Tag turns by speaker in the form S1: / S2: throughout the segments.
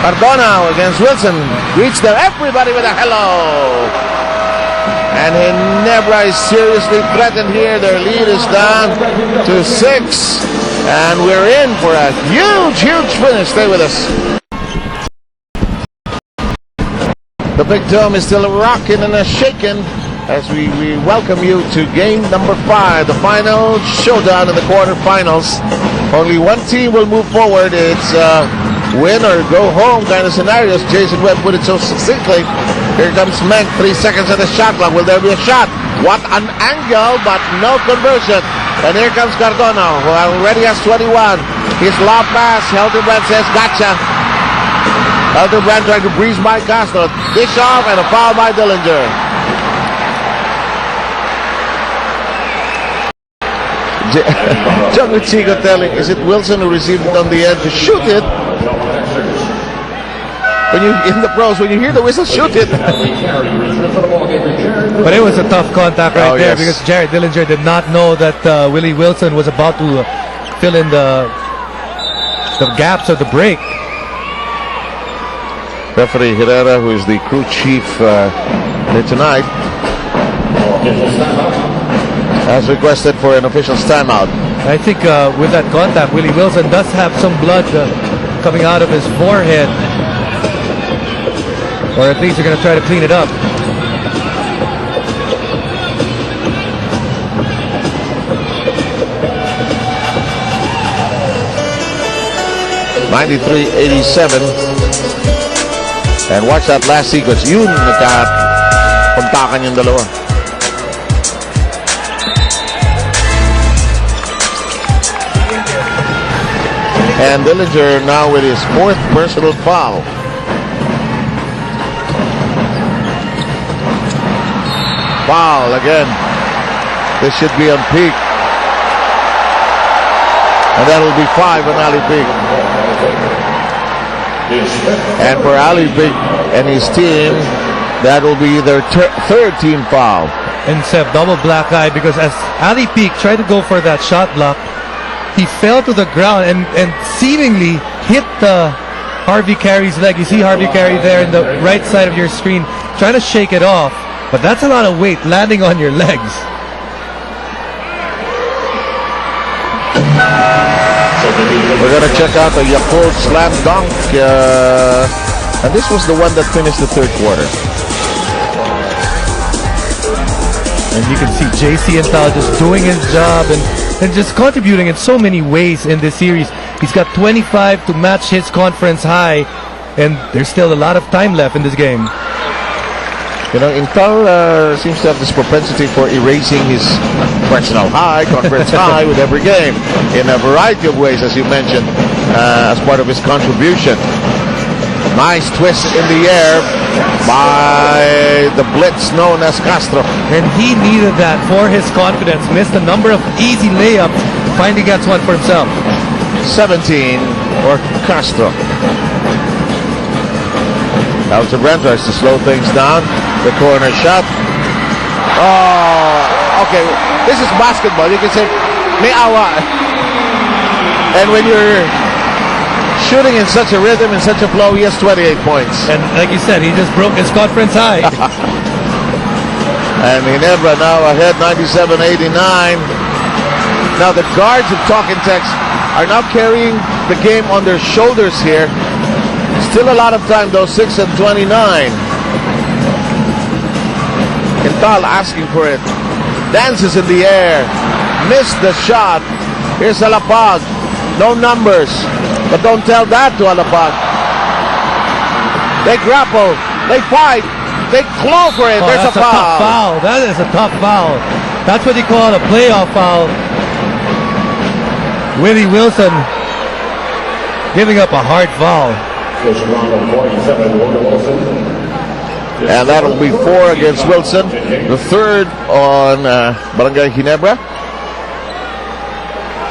S1: Cardona against Wilson. Greets them, everybody with a hello. And Ginebra is seriously threatened here. Their lead is down to 6. And we're in for a huge, huge finish. Stay with us. The big dome is still rocking and shaking as we welcome you to game number 5, the final showdown in the quarterfinals. Only one team will move forward. It's win or go home kind of scenarios. Jason Webb put it so succinctly. Here comes Menk, 3 seconds at the shot clock. Will there be a shot? What an angle, but no conversion. And here comes Cardona, who already has 21. His lob pass, Hildebrand says, gotcha. Hildebrand trying to breeze by Castro. Dish off and a foul by Dillinger. John Chico telling, is it Wilson who received it on the end to shoot it? When you in the pros, when you hear the whistle, shoot it.
S2: But it was a tough contact right there,
S1: yes,
S2: because Jared Dillinger did not know that Willie Wilson was about to fill in the gaps of the break.
S1: Referee Herrera, who is the crew chief here tonight, has requested for an official timeout.
S2: I think with that contact, Willie Wilson does have some blood coming out of his forehead. Or at least they're going to try to clean it up.
S1: (93-87). And watch that last sequence. Yun, nagkapuntakan yung dalawa. And Dillinger now with his 4th personal foul. Foul again. This should be on Peak. And that will be 5 on Ali Peak. And for Ali Peak and his team, that will be their 3rd team foul.
S2: And Seb, double black eye, because as Ali Peak tried to go for that shot block, he fell to the ground and seemingly hit Harvey Carey's leg. You see Harvey Carey there in the right side of your screen trying to shake it off. But that's a lot of weight landing on your legs.
S1: We're going to check out the Yakult slam dunk. And this was the one that finished the 3rd quarter.
S2: And you can see JC Intal just doing his job and just contributing in so many ways in this series. He's got 25 to match his conference high. And there's still a lot of time left in this game.
S1: You know, Intal seems to have this propensity for erasing his personal high, conference high with every game in a variety of ways, as you mentioned, as part of his contribution. Nice twist in the air by the blitz known as Castro.
S2: And he needed that for his confidence. Missed a number of easy layups. Finally gets one for himself.
S1: 17 for Castro. Hildebrand tries to slow things down. The corner shot. Oh, okay. This is basketball. You can say, may awa. And when you're shooting in such a rhythm, in such a flow, he has 28 points.
S2: And like you said, he just broke his conference high.
S1: And Ginebra now ahead, 97-89. Now the guards of Talking Tex are now carrying the game on their shoulders here. Still a lot of time though, 6 and 29. Intal asking for it. Dances in the air. Missed the shot. Here's Alapag. No numbers. But don't tell that to Alapag. They grapple. They fight. They claw for it.
S2: Oh,
S1: there's a foul.
S2: Tough foul. That is a tough foul. That's what you call a playoff foul. Willie Wilson giving up a hard foul.
S1: And that'll be 4 against Wilson. The 3rd on Barangay Ginebra.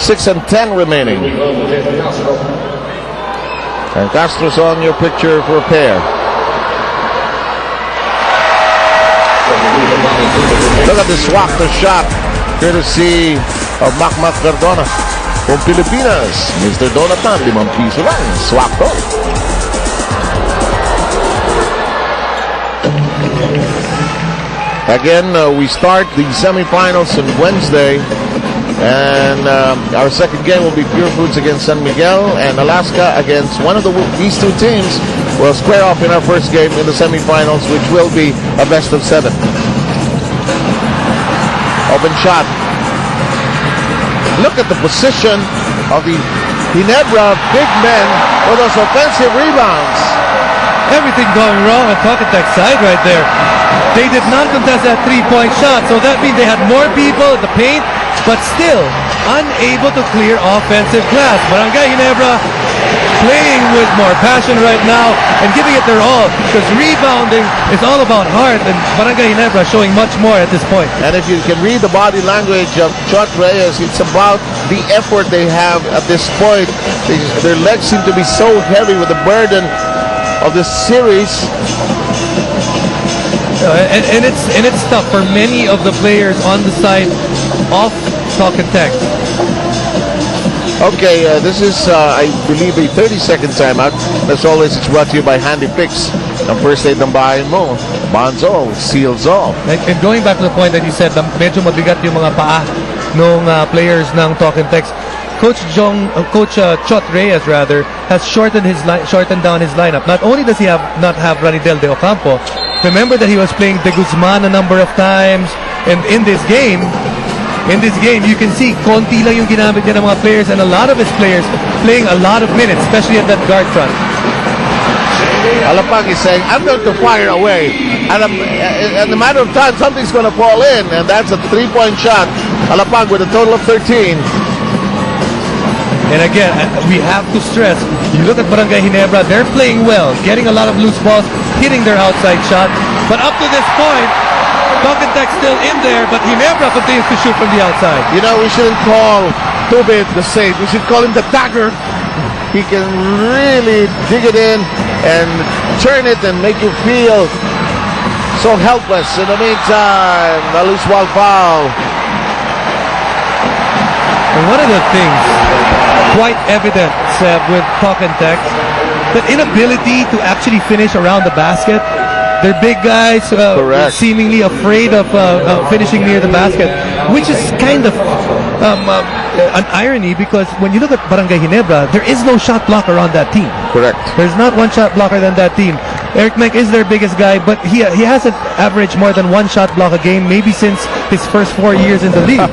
S1: 6 and 10 remaining. And Castro's on your picture for a pair. Look at this swapper shot, courtesy of Macmac Cardona. From Pilipinas, Mr. Donatan, ₱5 lang. Swapper. Again, we start the semifinals on Wednesday. And our second game will be Pure Foods against San Miguel, and Alaska against one of these two teams will square off in our first game in the semifinals, which will be a best of 7. Open shot. Look at the position of the Ginebra big men for those offensive rebounds.
S2: Everything going wrong on Tokatech's side right there. They did not contest that three-point shot, so that means they had more people at the paint, but still unable to clear offensive glass. Barangay Ginebra playing with more passion right now and giving it their all, because rebounding is all about heart, and Barangay Ginebra showing much more at this point.
S1: And if you can read the body language of Chot Reyes, it's about the effort they have at this point. Their legs seem to be so heavy with the burden of this series.
S2: And it's tough for many of the players on the side of Tokatech.
S1: Okay, this is, I believe, a 30-second timeout. As always, it's brought to you by Handy Picks. Ang first aid ng bahay mo. Bonds all, seals all.
S2: And going back to the point that you said, medyo mabigat yung mga paa ng players ng Tokatech. Coach Chot Reyes rather has shortened down his lineup. Not only does he not have Ranidel de Ocampo, remember that he was playing De Guzman a number of times, and in this game you can see konti lang yung ginamit niya ng mga players, and a lot of his players playing a lot of minutes, especially at that guard front.
S1: Alapag is saying, I'm going to fire away, and in a matter of time something's going to fall in, and that's a 3-point shot. Alapag with a total of 13.
S2: And again, we have to stress, you look at Barangay Ginebra, they're playing well, getting a lot of loose balls, hitting their outside shot. But up to this point, Tokatech still in there, but Ginebra continues to shoot from the outside.
S1: You know, we shouldn't call Tubit the saint. We should call him the dagger. He can really dig it in and turn it and make you feel so helpless. In the meantime, the loose ball foul.
S2: And one of the things quite evident, Seb, with Tokatech, the inability to actually finish around the basket. They're big guys, seemingly afraid of finishing near the basket, which is kind of an irony, because when you look at Barangay Ginebra, there is no shot blocker on that team.
S1: Correct.
S2: There's not one shot blocker than that team. Eric Mek is their biggest guy, but he hasn't averaged more than one shot block a game, maybe since his first 4 years in the league.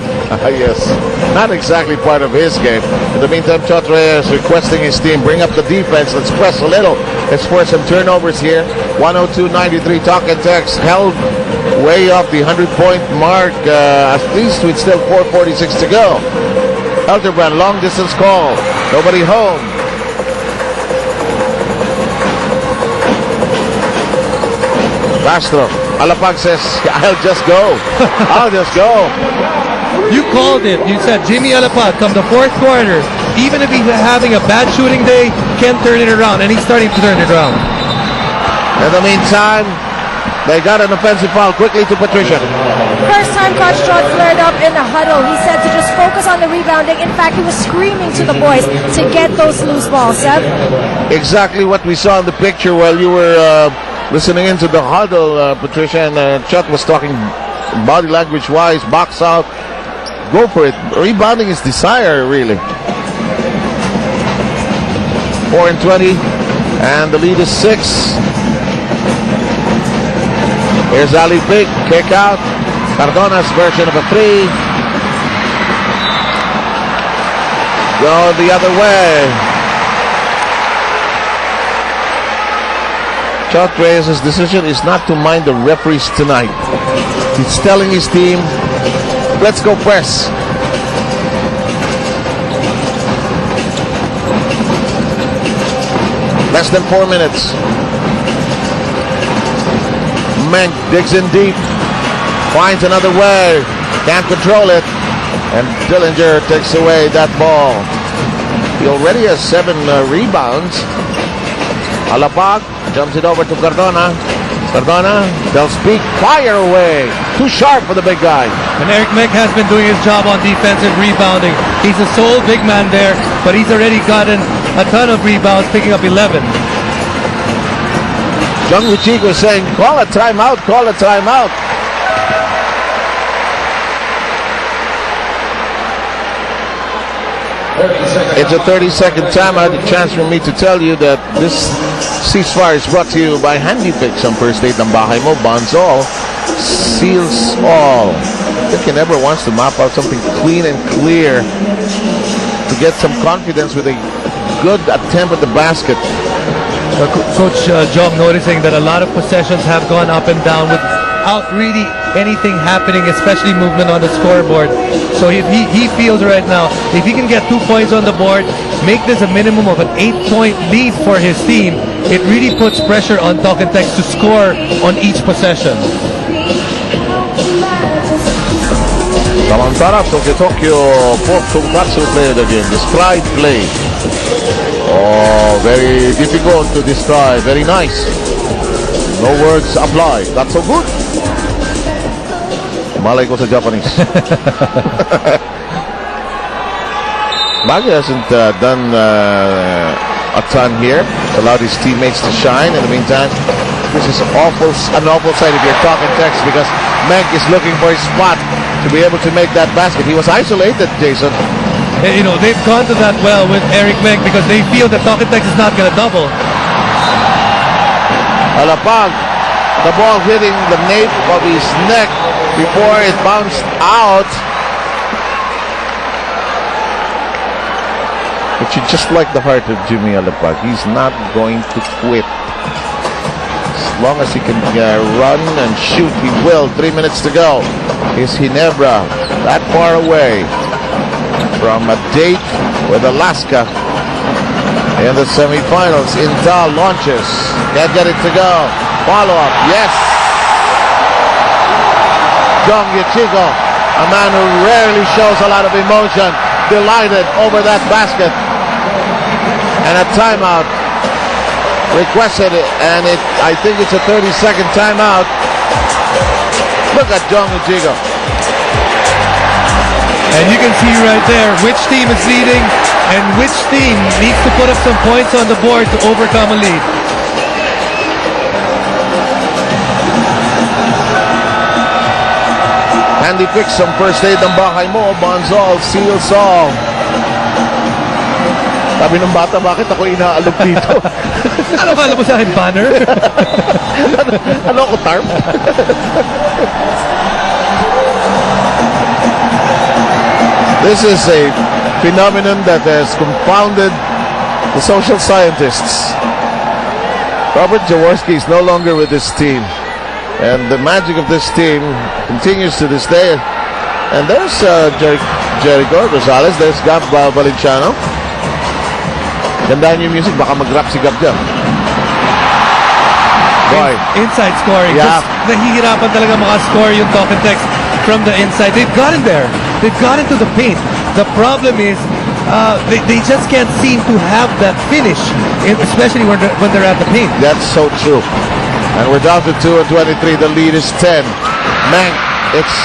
S1: Yes, not exactly part of his game. In the meantime, Chot Reyes requesting his team bring up the defense. Let's press a little. Let's force some turnovers here. 102-93. Tokatech held way off the 100-point mark. At least with still 4:46 to go. Elterbrand, long distance call. Nobody home. Castro. Alapag says, I'll just go. I'll just go.
S2: You called it. You said Jimmy Alapag, come the fourth quarter, even if he's having a bad shooting day, can turn it around, and he's starting to turn it around.
S1: In the meantime, they got an offensive foul. Quickly to Patricia.
S3: First time Coach Chot flared up in the huddle. He said to just focus on the rebounding. In fact, he was screaming to the boys to get those loose balls, Seb.
S1: Exactly what we saw in the picture while you were listening into the huddle, Patricia, and Chot was talking body language-wise, box out. Go for it. Rebounding is desire, really. 4-20, and the lead is 6. Here's Ali Pick, kick out. Cardona's version of a 3. Go the other way. Chot Reyes' decision is not to mind the referees tonight. He's telling his team, let's go press. Less than 4 minutes. Menk digs in deep. Finds another way. Can't control it. And Dillinger takes away that ball. He already has 7 rebounds. Alapag jumps it over to Cardona. Cardona, they'll speak. Fire away. Too sharp for the big guy.
S2: And Eric Mek has been doing his job on defensive rebounding. He's a sole big man there, but he's already gotten a ton of rebounds, picking up 11.
S1: Jung Wichik was saying, call a timeout, call a timeout. It's a 30-second timeout. A chance for me to tell you that this ceasefire is brought to you by Handy Fix ang first aid ng bahay mo. Bonds all, seals all. The Ginebra wants to map out something clean and clear to get some confidence with a good attempt at the basket.
S2: Coach Jong noticing that a lot of possessions have gone up and down without really anything happening, especially movement on the scoreboard. So he feels right now, if he can get 2 points on the board, make this a minimum of an 8-point lead for his team, it really puts pressure on Tokentex to score on each possession.
S1: Samantala, Tokyo Tonkatsu play the game. Describe play. Oh, very difficult to describe. Very nice. No words apply. That's so good. Malay ko sa Japanese. Baguio hasn't done a ton here. Allowed his teammates to shine. In the meantime, this is an awful sight if you're talking text, because Menk is looking for his spot to be able to make that basket. He was isolated, Jason.
S2: You know, they've gone to that well with Eric Menk because they feel that Tokentex is not going to double.
S1: Alapag, the ball hitting the nape of his neck before it bounced out. But you just like the heart of Jimmy Alapag. He's not going to quit. As long as he can run and shoot, he will. 3 minutes to go. Is Ginebra that far away from a date with Alaska in the semifinals? Intal launches. Can't get it to go. Follow-up. Yes. Dong Yachigo, a man who rarely shows a lot of emotion, delighted over that basket. And a timeout requested, and I think it's a 30-second timeout. Look at Dong Yachigo.
S2: And you can see right there which team is leading and which team needs to put up some points on the board to overcome a lead.
S1: Handy Fix some first aid ng bahay mo. Bonds all, seals all. Sabi ng bata, bakit ako inaalok dito?
S2: Alam mo sa akin, banner?
S1: Ano ako, tarp? This is a phenomenon that has confounded the social scientists. Robert Jaworski is no longer with this team. And the magic of this team continues to this day. And there's Jericho Rosales. There's Gab Valenciano. Gandaan yung music. Baka mag-rap si Gab dyan. Boy.
S2: Inside scoring.
S1: Yeah.
S2: Just nahihirapan talaga maka-score yung Tokentex from the inside. They've gotten there. They've got into the paint. The problem is they just can't seem to have that finish, especially when they're at the paint.
S1: That's so true. And we're down to 2 and 23. The lead is 10. Menk, it's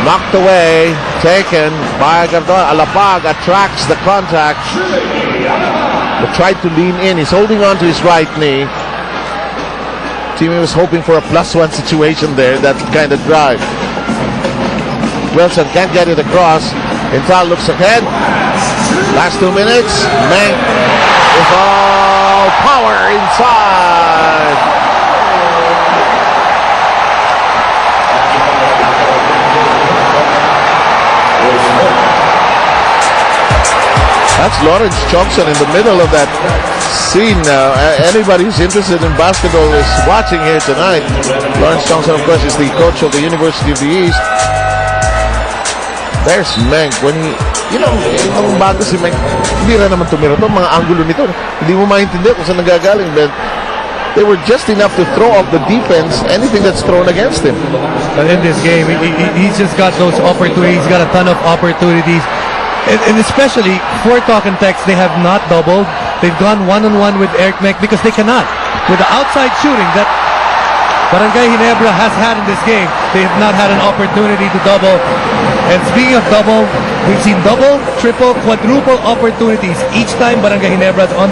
S1: knocked away, taken by Gardon. Alapag attracts the contact. But tried to lean in. He's holding on to his right knee. Team was hoping for a +1 situation there. That kind of drive. Wilson can't get it across. Intal looks ahead. Last 2 minutes. Menk is all power inside. That's Lawrence Johnson in the middle of that scene now. Anybody who's interested in basketball is watching here tonight. Lawrence Johnson, of course, is the coach of the University of the East. There's Menk. When he, yung bago si Menk, hindi rin naman tumira to. Mga angulo nito, hindi mo maintindihan kung saan nagagaling. But they were just enough to throw off the defense anything that's thrown against him.
S2: But in this game, he's just got those opportunities. He's got a ton of opportunities. And especially for Tokentex, they have not doubled. They've gone one-on-one with Eric Menk because they cannot. With the outside shooting that Barangay Ginebra has had in this game, they have not had an opportunity to double. And speaking of double, we've seen double, triple, quadruple opportunities each time Barangay Ginebra is on their